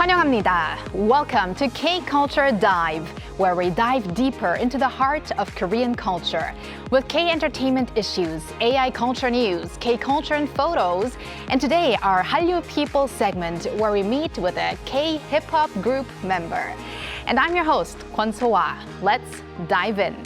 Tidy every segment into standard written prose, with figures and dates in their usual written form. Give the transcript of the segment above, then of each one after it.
환영합니다. Welcome to K-Culture Dive, where we dive deeper into the heart of Korean culture with K-entertainment issues, AI culture news, K-culture and photos, and today our Hallyu People segment where we meet with a K-hip-hop group member. And I'm your host, Kwon So-ah. Let's dive in.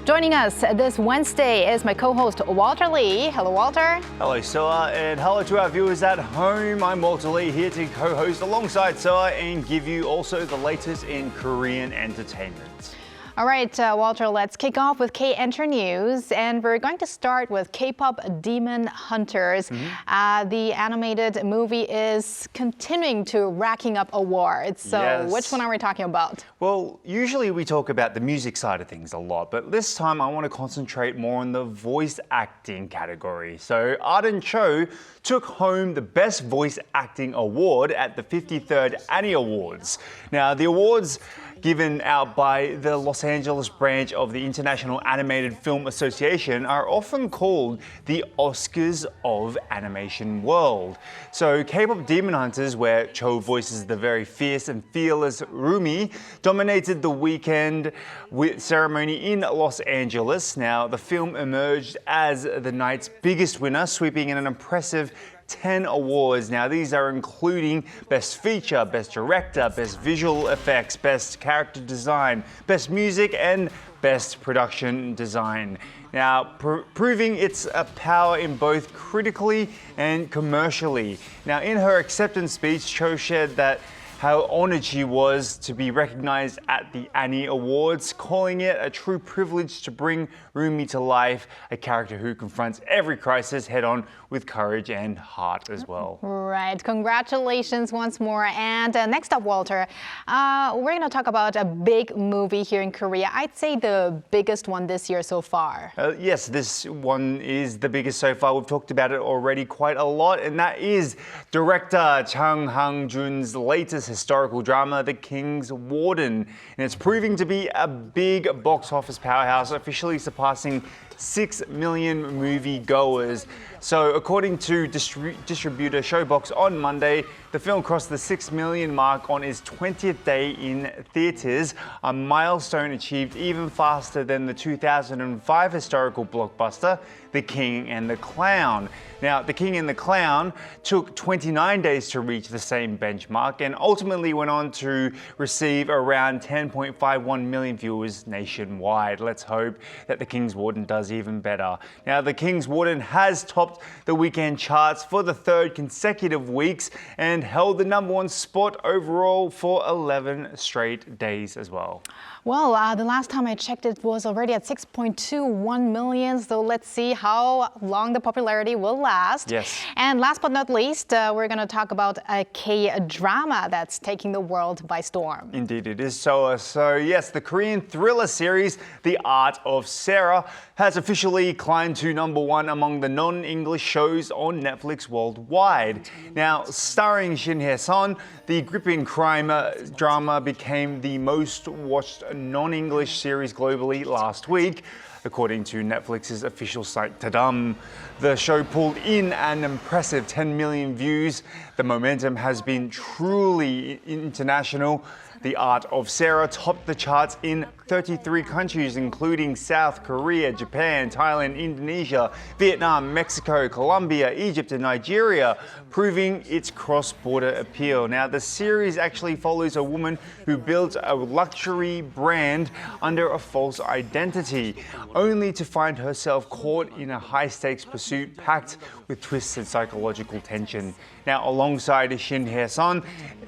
Joining us this Wednesday is my co-host, Walter Lee. Hello, Walter. Hello, Soa, and hello to our viewers at home. I'm Walter Lee, here to co-host alongside Soa and give you also the latest in Korean entertainment. All right, Walter, let's kick off with K-Enter News, and we're going to start with K-pop Demon Hunters. The animated movie is continuing to racking up awards. So Yes. Which one are we talking about? Well, usually we talk about the music side of things a lot, but this time I want to concentrate more on the voice acting category. So Arden Cho took home the Best Voice Acting Award at the 53rd Annie Awards. Now, the awards given out by the Los Angeles branch of the International Animated Film Association are often called the Oscars of animation world. So K-pop Demon Hunters, where Cho voices the very fierce and fearless Rumi, dominated the weekend with ceremony in Los Angeles. Now, the film emerged as the night's biggest winner, sweeping in an impressive 10 awards. Now, these are including Best Feature, Best Director, Best Visual Effects, Best Character Design, Best Music, and Best Production Design. Now, proving its power in both critically and commercially. Now, in her acceptance speech, Cho shared that how honored she was to be recognized at the Annie Awards, calling it a true privilege to bring Rumi to life, a character who confronts every crisis head-on with courage and heart as well. Right, congratulations once more. And next up, Walter, we're going to talk about a big movie here in Korea. I'd say the biggest one this year so far. Yes, this one is the biggest so far. We've talked about it already quite a lot, and that is director Chang Hang-jun's latest historical drama, The King's Warden. And it's proving to be a big box office powerhouse, officially surpassing 6 million movie-goers. So according to distributor Showbox on Monday, the film crossed the 6 million mark on its 20th day in theaters, a milestone achieved even faster than the 2005 historical blockbuster, The King and the Clown. Now, The King and the Clown took 29 days to reach the same benchmark and ultimately went on to receive around 10.51 million viewers nationwide. Let's hope that The King's Warden does even better. Now, The King's Warden has topped the weekend charts for the third consecutive weeks and held the #1 spot overall for 11 straight days as well. Well, the last time I checked, it was already at 6.21 million. So let's see how long the popularity will last. Yes. And last but not least, we're going to talk about a K-drama that's taking the world by storm. Indeed it is. So yes, the Korean thriller series, The Art of Sarah, has officially climbed to #1 among the non-English shows on Netflix worldwide. Now, starring Shin Hye-sun, the gripping crime drama became the most watched non-English series globally last week. According to Netflix's official site Tadam, the show pulled in an impressive 10 million views. The momentum has been truly international. The Art of Sarah topped the charts in 33 countries, including South Korea, Japan, Thailand, Indonesia, Vietnam, Mexico, Colombia, Egypt, and Nigeria, proving its cross-border appeal. Now, the series actually follows a woman who builds a luxury brand under a false identity, only to find herself caught in a high-stakes pursuit packed with twists and psychological tension. Now, alongside Shin Hye-sun,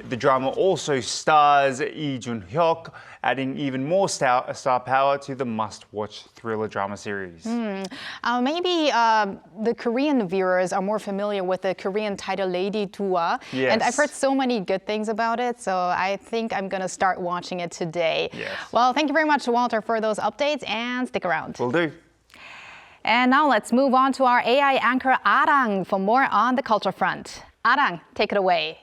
the drama also stars Lee Jun-hyuk, adding even more star power to the must-watch thriller drama series. Maybe the Korean viewers are more familiar with the Korean title Lady Dua. Yes. And I've heard so many good things about it, so I think I'm going to start watching it today. Yes. Well, thank you very much, Walter, for those updates, and stick around. Will do. And now let's move on to our AI anchor, Arang, for more on the culture front. Arang, take it away.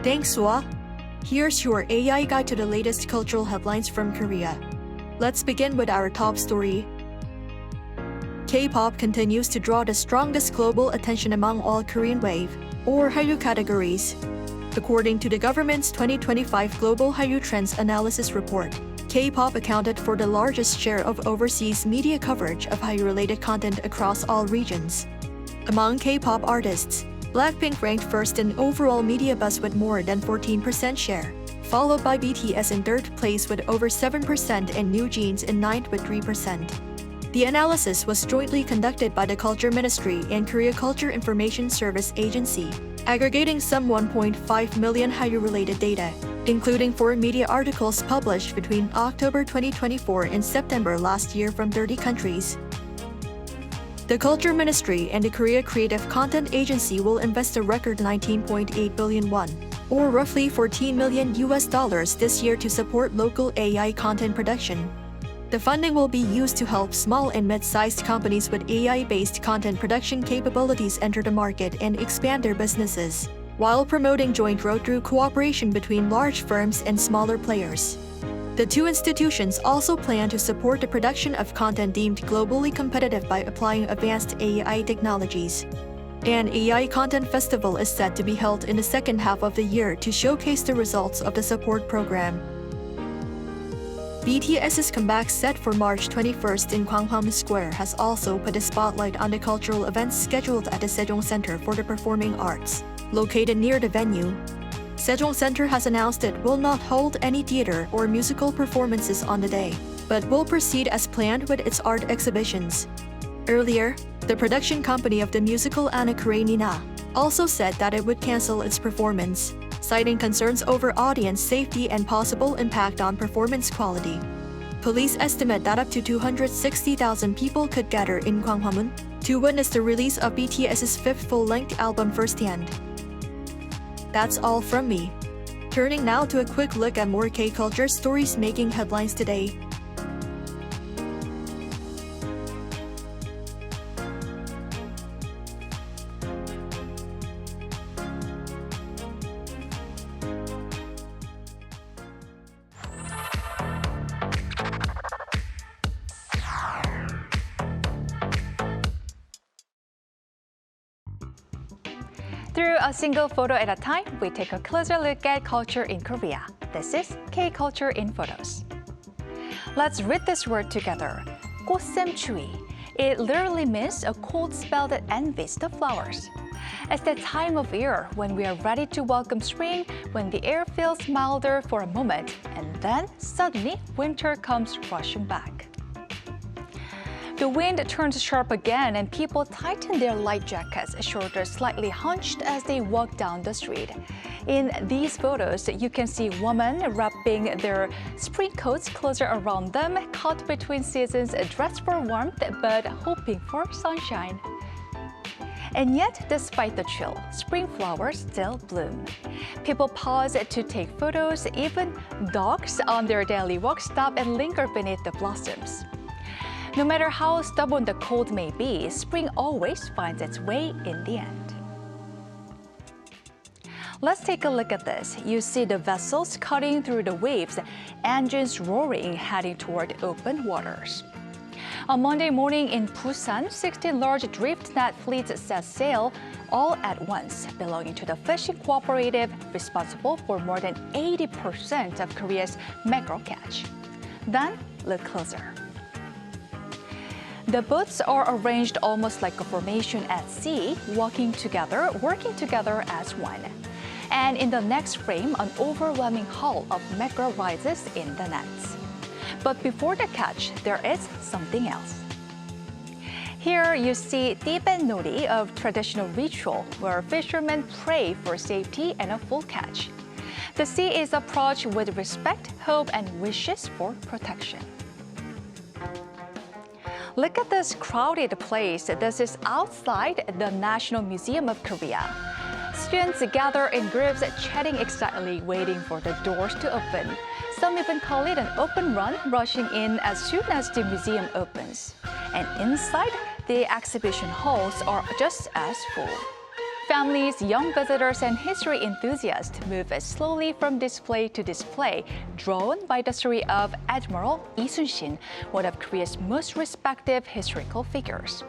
Thanks, Swa. Here's your AI guide to the latest cultural headlines from Korea. Let's begin with our top story. K-pop continues to draw the strongest global attention among all Korean wave. or Hallyu categories. According to the government's 2025 Global Hallyu Trends Analysis Report, K-pop accounted for the largest share of overseas media coverage of Hallyu-related content across all regions. Among K-pop artists, Blackpink ranked first in overall media buzz with more than 14% share, followed by BTS in third place with over 7% and New Jeans in ninth with 3%. The analysis was jointly conducted by the Culture Ministry and Korea Culture Information Service Agency, aggregating some 1.5 million Hallyu-related data, including 4 media articles published between October 2024 and September last year from 30 countries. The Culture Ministry and the Korea Creative Content Agency will invest a record 19.8 billion won, or roughly $14 million this year to support local AI content production. The funding will be used to help small and mid-sized companies with AI-based content production capabilities enter the market and expand their businesses, while promoting joint growth through cooperation between large firms and smaller players. The two institutions also plan to support the production of content deemed globally competitive by applying advanced AI technologies. An AI content festival is set to be held in the second half of the year to showcase the results of the support program. BTS's comeback set for March 21st in Gwanghwamun Square has also put a spotlight on the cultural events scheduled at the Sejong Center for the Performing Arts, located near the venue. Sejong Center has announced it will not hold any theater or musical performances on the day, but will proceed as planned with its art exhibitions. Earlier, the production company of the musical Anna Karenina also said that it would cancel its performance, citing concerns over audience safety and possible impact on performance quality. Police estimate that up to 260,000 people could gather in Gwanghwamun to witness the release of BTS's fifth full-length album firsthand. That's all from me. Turning now to a quick look at more K-culture stories making headlines today. Through a single photo at a time, we take a closer look at culture in Korea. This is K-Culture in Photos. Let's read this word together. 꽃샘추위. It literally means a cold spell that envies the flowers. It's the time of year when we are ready to welcome spring, when the air feels milder for a moment, and then suddenly winter comes rushing back. The wind turns sharp again and people tighten their light jackets, shoulders slightly hunched as they walk down the street. In these photos, you can see women wrapping their spring coats closer around them, caught between seasons, dressed for warmth but hoping for sunshine. And yet, despite the chill, spring flowers still bloom. People pause to take photos. Even dogs on their daily walk stop and linger beneath the blossoms. No matter how stubborn the cold may be, spring always finds its way in the end. Let's take a look at this. You see the vessels cutting through the waves, engines roaring, heading toward open waters. On Monday morning in Busan, 16 large drift net fleets set sail all at once, belonging to the fishing cooperative responsible for more than 80% of Korea's mackerel catch. Then, look closer. The boats are arranged almost like a formation at sea, working together as one. And in the next frame, an overwhelming haul of mackerel rises in the nets. But before the catch, there is something else. Here you see Tiben Nori, a traditional ritual where fishermen pray for safety and a full catch. The sea is approached with respect, hope, and wishes for protection. Look at this crowded place. This is outside the National Museum of Korea. Students gather in groups, chatting excitedly, waiting for the doors to open. Some even call it an open run, rushing in as soon as the museum opens. And inside, the exhibition halls are just as full. Families, young visitors, and history enthusiasts move slowly from display to display, drawn by the story of Admiral Lee Sun-shin, one of Korea's most respected historical figures.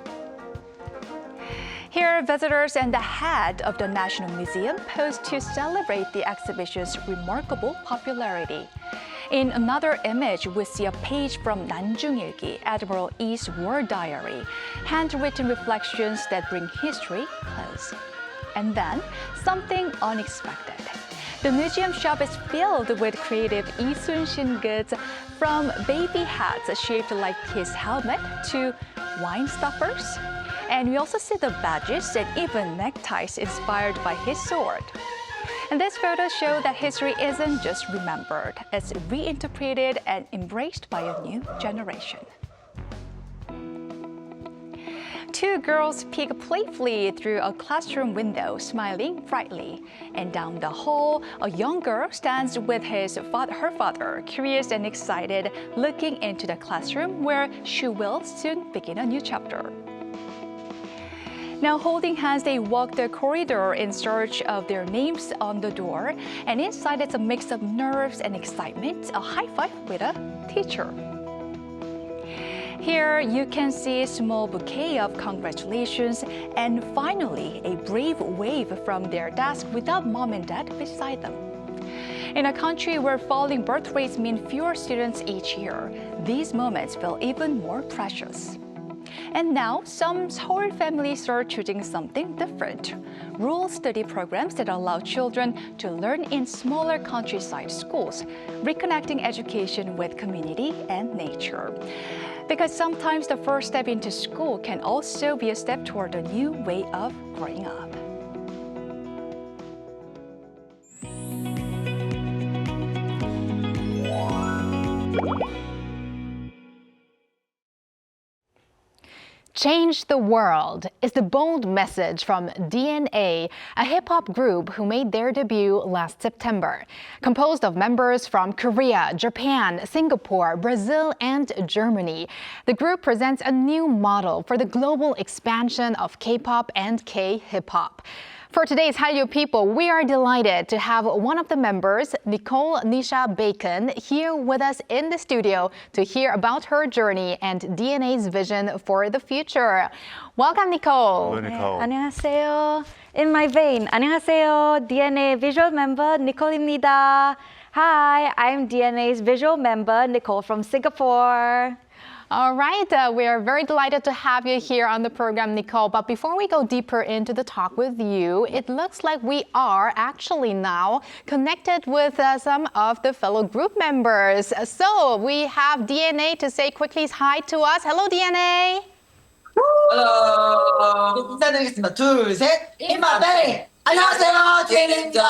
Here, visitors and the head of the National Museum pose to celebrate the exhibition's remarkable popularity. In another image, we see a page from 난중일기, Admiral Yi's war diary, handwritten reflections that bring history close. And then, something unexpected. The museum shop is filled with creative Lee Sun-shin goods, from baby hats shaped like his helmet to wine stuffers. And we also see the badges and even neckties inspired by his sword. And these photos show that history isn't just remembered, it's reinterpreted and embraced by a new generation. Two girls peek playfully through a classroom window, smiling brightly. And down the hall, a young girl stands with her father, curious and excited, looking into the classroom where she will soon begin a new chapter. Now, holding hands, they walk the corridor in search of their names on the door. And inside, it's a mix of nerves and excitement, a high five with a teacher. Here, you can see a small bouquet of congratulations and finally, a brave wave from their desk without mom and dad beside them. In a country where falling birth rates mean fewer students each year, these moments feel even more precious. And now, some Seoul families are choosing something different. Rural study programs that allow children to learn in smaller countryside schools, reconnecting education with community and nature. Because sometimes the first step into school can also be a step toward a new way of growing up. Change the world is the bold message from DNA, a hip-hop group who made their debut last September. Composed of members from Korea, Japan, Singapore, Brazil, and Germany, the group presents a new model for the global expansion of K-pop and K-hip-hop. For today's Hallyu People, we are delighted to have one of the members, Nicole Bacon, here with us in the studio to hear about her journey and DNA's vision for the future. Welcome, Nicole. Hello, Nicole. 안녕하세요. In my vein, 안녕하세요. DNA visual member Nicole입니다. Hi, I'm DNA's visual member Nicole from Singapore. All right, we are very delighted to have you here on the program, Nicole. But before we go deeper into the talk with you, it looks like we are actually now connected with some of the fellow group members. So we have DNA to say quickly hi to us. Hello, DNA. Hello. 인사드리겠습니다. 둘, 셋. 인마베이. 안녕하세요. DNA입니다.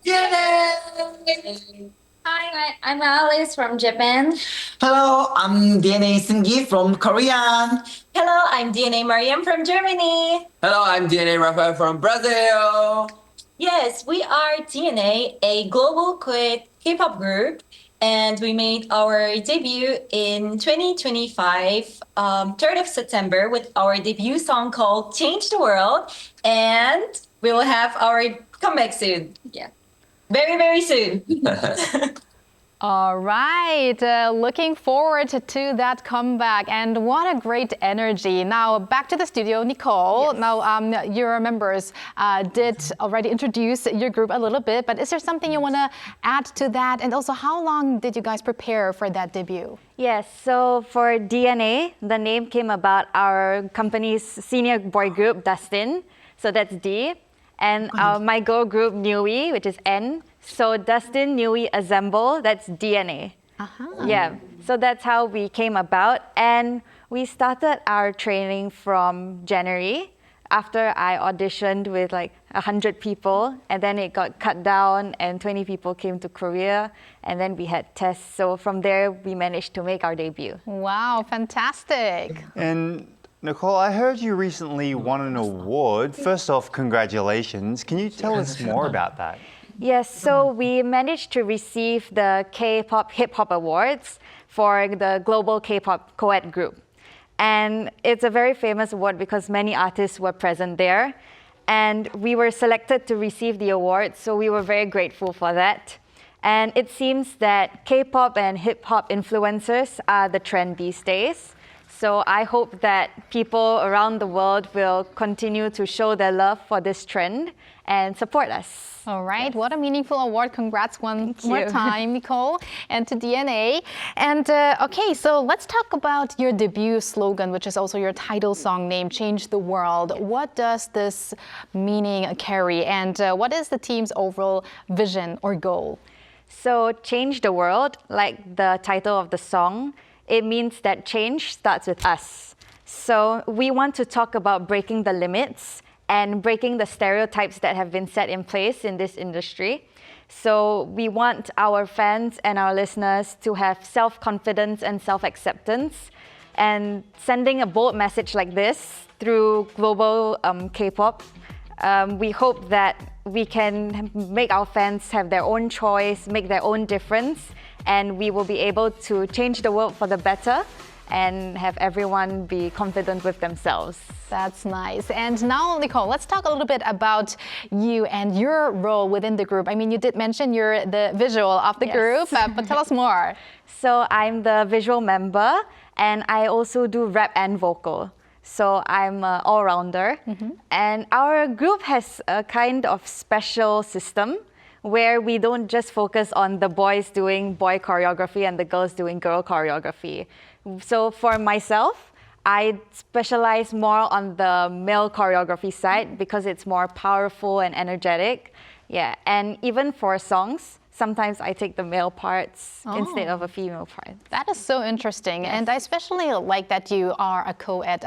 DNA. Hi, I'm Alice from Japan. Hello, I'm DNA Seunggi from Korean. Hello, I'm DNA Mariam from Germany. Hello, I'm DNA Rafael from Brazil. Yes, we are DNA, a global K-pop group, and we made our debut in 2025, 3rd of September, with our debut song called Change the World, and we will have our comeback soon. Yeah. Very, very soon. All right, looking forward to that comeback, and what a great energy. Now back to the studio, Nicole. Yes. Now your members did already introduce your group a little bit, but is there something you want to add to that? And also, how long did you guys prepare for that debut? Yes, so for DNA, the name came about our company's senior boy group, Dustin. So that's D. And my girl group, Nui, which is N. So Dustin, Nui, Assemble, that's DNA. Yeah, so that's how we came about. And we started our training from January after I auditioned with like 100 people. And then it got cut down and 20 people came to Korea. And then we had tests. So from there, we managed to make our debut. Wow, fantastic. And Nicole, I heard you recently won an award. First off, congratulations. Can you tell us more about that? Yes, so we managed to receive the K-pop Hip Hop Awards for the Global K-pop Co-ed Group. And it's a very famous award because many artists were present there. And we were selected to receive the award, so we were very grateful for that. And it seems that K-pop and hip-hop influencers are the trend these days. So I hope that people around the world will continue to show their love for this trend and support us. All right, what a meaningful award. Congrats one more you. time, Nicole, and to DNA. And okay, so let's talk about your debut slogan, which is also your title song name, Change the World. What does this meaning carry, and what is the team's overall vision or goal? So change the world, like the title of the song, it means that change starts with us. So we want to talk about breaking the limits and breaking the stereotypes that have been set in place in this industry. So we want our fans and our listeners to have self-confidence and self-acceptance. And sending a bold message like this through global K-pop, we hope that we can make our fans have their own choice, make their own difference, and we will be able to change the world for the better and have everyone be confident with themselves. That's nice. And now, Nicole, let's talk a little bit about you and your role within the group. I mean, you did mention you're the visual of the group, but tell us more. So I'm the visual member, and I also do rap and vocal. So I'm an all-rounder. And our group has a kind of special system where we don't just focus on the boys doing boy choreography and the girls doing girl choreography. So for myself, I specialize more on the male choreography side because it's more powerful and energetic. Yeah, and even for songs, sometimes I take the male parts instead of a female part. That is so interesting. And I especially like that you are a co-ed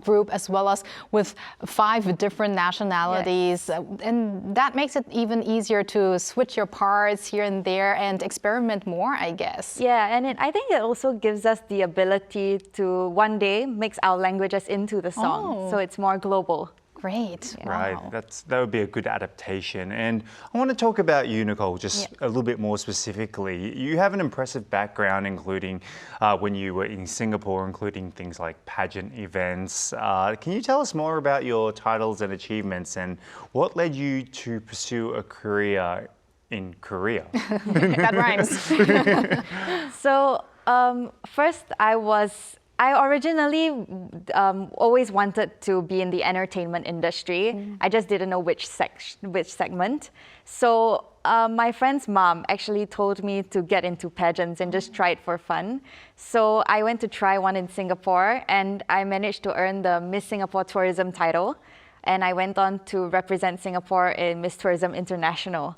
group as well as with 5 different nationalities. And that makes it even easier to switch your parts here and there and experiment more, I guess. Yeah, and I think it also gives us the ability to one day mix our languages into the song. So it's more global. Great. Right, Wow. that would be a good adaptation. And I want to talk about you, Nicole, just a little bit more specifically. You have an impressive background, including when you were in Singapore, including things like pageant events. Can you tell us more about your titles and achievements and what led you to pursue a career in Korea? That rhymes. So first, I originally always wanted to be in the entertainment industry. I just didn't know which segment. So my friend's mom actually told me to get into pageants and just try it for fun. So I went to try one in Singapore, and I managed to earn the Miss Singapore Tourism title. And I went on to represent Singapore in Miss Tourism International.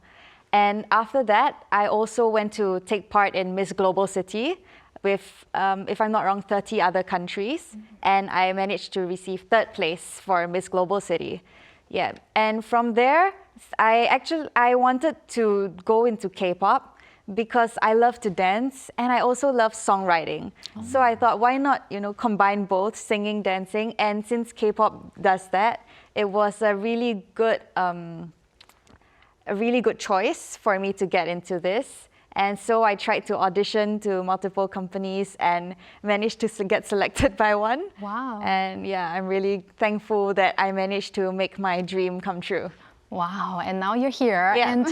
And after that, I also went to take part in Miss Global City with, if I'm not wrong, 30 other countries. And I managed to receive 3rd place for Miss Global City. Yeah, and from there, I wanted to go into K-pop because I love to dance and I also love songwriting. So I thought, why not, combine both, singing, dancing? And since K-pop does that, it was a really good choice for me to get into this. And so I tried to audition to multiple companies and managed to get selected by one. Wow. And yeah, I'm really thankful that I managed to make my dream come true. Wow, and now you're here. Yeah. And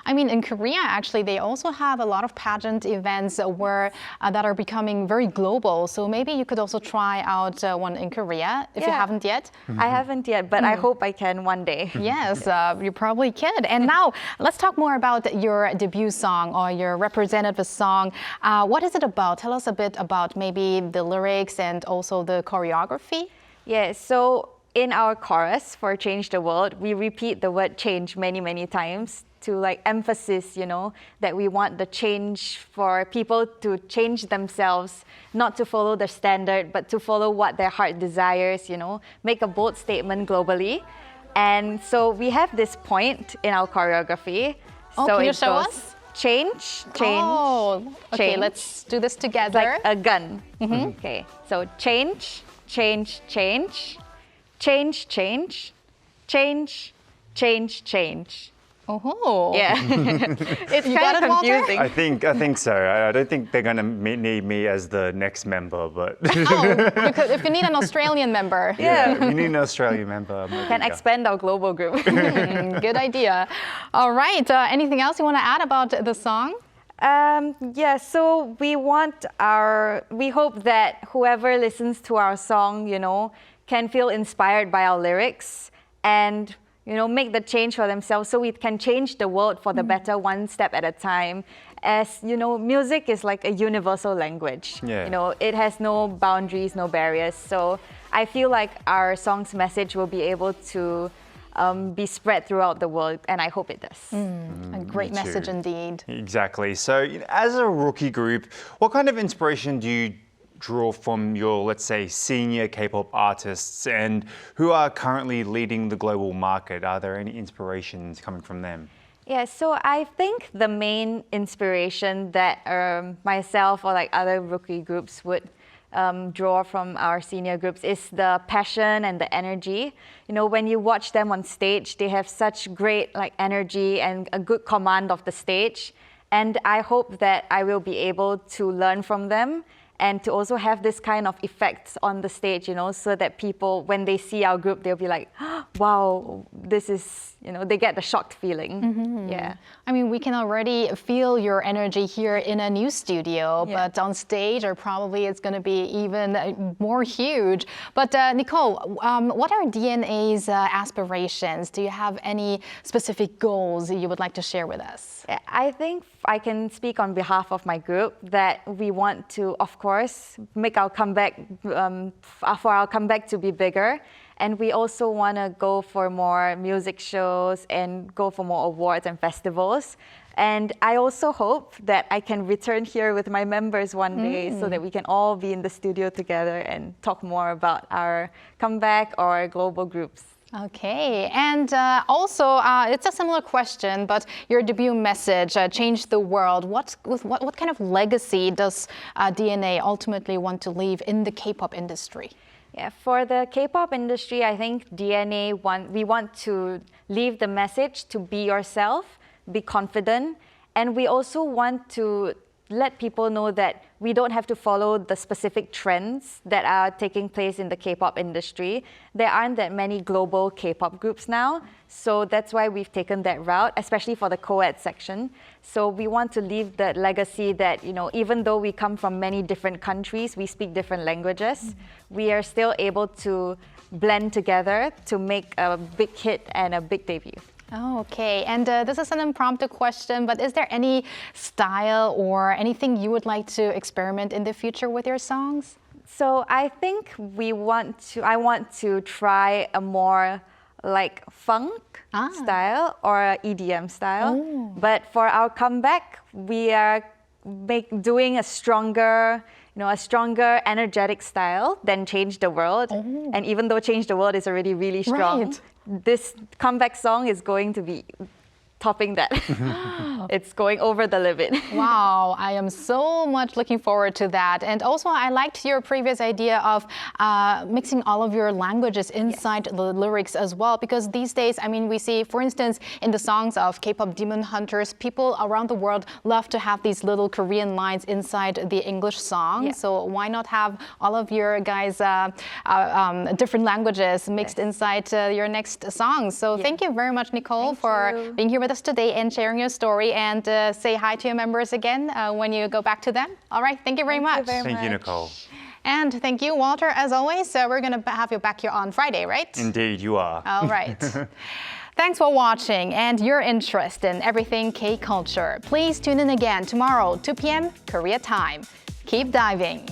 I mean, in Korea, actually, they also have a lot of pageant events that are becoming very global. So maybe you could also try out one in Korea if you haven't yet. I haven't yet, but I hope I can one day. Yes, you probably could. And now let's talk more about your debut song or your representative song. What is it about? Tell us a bit about maybe the lyrics and also the choreography. Yeah, so in our chorus for Change the World, we repeat the word change many, many times to emphasize, that we want the change for people to change themselves, not to follow the standard, but to follow what their heart desires, make a bold statement globally. And so we have this point in our choreography. Oh, so can you it show goes, us? Change, Oh, okay, change. let's do this together. Like a gun. Okay, so change, change, change. Change, change, change, change, change. Oh. Yeah. It's You kind got of it, Walter? confusing. I think so. I don't think they're going to need me as the next member, but If you need an Australian member. Yeah. we need an Australian member. Can expand our global group. Good idea. All right. Anything else you want to add about the song? Yeah, so we hope that whoever listens to our song, can feel inspired by our lyrics and, make the change for themselves so we can change the world for the better one step at a time. As music is like a universal language. Yeah. It has no boundaries, no barriers. So I feel like our song's message will be able to be spread throughout the world, and I hope it does. A great Me too. message indeed. Exactly. So, as a rookie group, what kind of inspiration do you draw from your, let's say, senior K-pop artists and who are currently leading the global market? Are there any inspirations coming from them? Yeah, so I think the main inspiration that myself or like other rookie groups would draw from our senior groups is the passion and the energy. When you watch them on stage, they have such great energy and a good command of the stage. And I hope that I will be able to learn from them and to also have this kind of effects on the stage, so that people, when they see our group, they'll be like, wow, this is, they get the shocked feeling. Yeah. I mean, we can already feel your energy here in a new studio, but on stage, or probably it's going to be even more huge. But Nicole, what are DNA's aspirations? Do you have any specific goals you would like to share with us? I think I can speak on behalf of my group that we want to, of course, make our comeback, for our comeback to be bigger. And we also want to go for more music shows and go for more awards and festivals. And I also hope that I can return here with my members one day so that we can all be in the studio together and talk more about our comeback or global groups. Okay, and also it's a similar question, but your debut message, Change the World. What kind of legacy does DNA ultimately want to leave in the K-pop industry? Yeah, for the K-pop industry, I think DNA we want to leave the message to be yourself, be confident, and we also want to let people know that we don't have to follow the specific trends that are taking place in the K-pop industry. There aren't that many global K-pop groups now, so that's why we've taken that route, especially for the co-ed section. So we want to leave that legacy that, even though we come from many different countries, we speak different languages, we are still able to blend together to make a big hit and a big debut. Oh, okay. And this is an impromptu question, but is there any style or anything you would like to experiment in the future with your songs? So I think I want to try a more like funk style or EDM style. But for our comeback, we are doing a stronger energetic style than Change the World. And even though Change the World is already really strong, this comeback song is going to be topping that. It's going over the limit. Wow, I am so much looking forward to that. And also, I liked your previous idea of mixing all of your languages inside the lyrics as well, because these days, I mean, we see, for instance, in the songs of K-pop Demon Hunters, people around the world love to have these little Korean lines inside the English song. So why not have all of your guys' different languages mixed inside your next song? So thank you very much, Nicole, for being here with us today and sharing your story, and say hi to your members again when you go back to them. All right, thank you very much. Thank you, Nicole. And thank you, Walter, as always. We're going to have you back here on Friday, right? Indeed, you are. All right. Thanks for watching and your interest in everything K-culture. Please tune in again tomorrow, 2 p.m. Korea time. Keep diving.